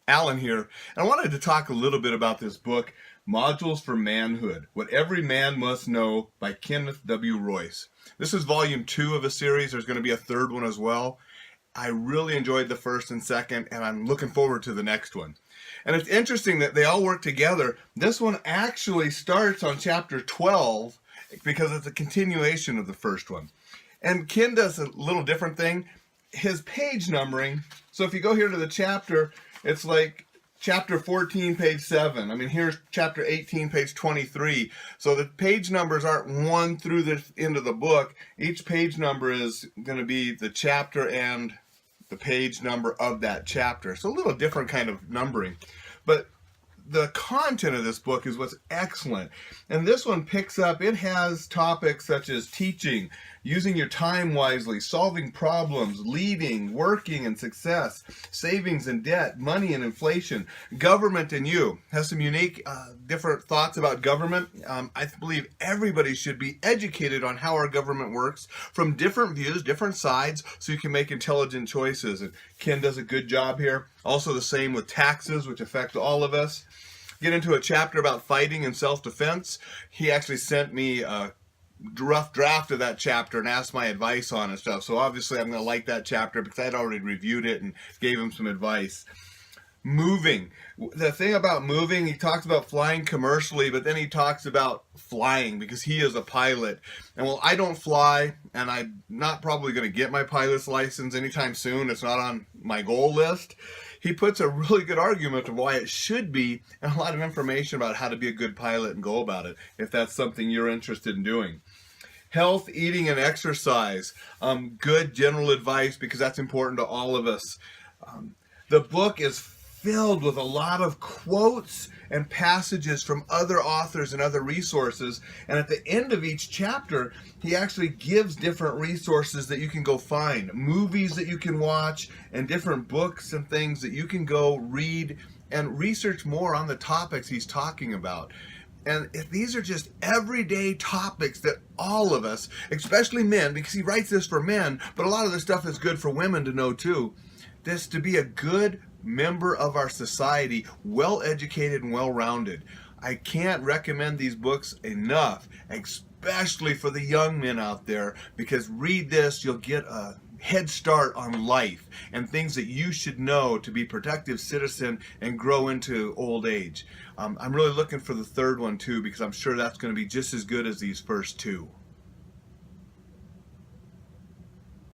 Alan here, and I wanted to talk a little bit about this book, Modules for Manhood, What Every Man Must Know by Kenneth W. Royce. This is volume 2 of a series. There's going to be a third one as well. I really enjoyed the first and second, and I'm looking forward to the next one. And it's interesting that they all work together. This one actually starts on chapter 12 because it's a continuation of the first one. And Ken does a little different thing. His page numbering, so if you go here to the chapter, it's like chapter 14, page 7. I mean, here's chapter 18, page 23. So the page numbers aren't 1 through the end of the book. Each page number is going to be the chapter and the page number of that chapter. So a little different kind of numbering. But the content of this book is what's excellent. And this one picks up, it has topics such as teaching, using your time wisely, solving problems, leading, working and success, savings and debt, money and inflation, government and you. Has some unique, different thoughts about government. I believe everybody should be educated on how our government works from different views, different sides, so you can make intelligent choices. And Ken does a good job here. Also the same with taxes, which affect all of us. Get into a chapter about fighting and self-defense. He actually sent me a rough draft of that chapter and asked my advice on it stuff. So obviously I'm going to like that chapter because I'd already reviewed it and gave him some advice. Moving. The thing about moving, he talks about flying commercially, but then he talks about flying because he is a pilot. And well, I don't fly, and I'm not probably going to get my pilot's license anytime soon. It's not on my goal list. He puts a really good argument of why it should be, and a lot of information about how to be a good pilot and go about it, if that's something you're interested in doing. Health, eating, and exercise. Good general advice because that's important to all of us. The book is filled with a lot of quotes and passages from other authors and other resources. And at the end of each chapter, he actually gives different resources that you can go find, movies that you can watch, and different books and things that you can go read and research more on the topics he's talking about. And these are just everyday topics that all of us, especially men, because he writes this for men, but a lot of this stuff is good for women to know too. This to be a good member of our society, well educated and well rounded. I can't recommend these books enough, especially for the young men out there, because read this, you'll get a head start on life and things that you should know to be a productive citizen and grow into old age. I'm really looking for the third one too, because I'm sure that's going to be just as good as these first two.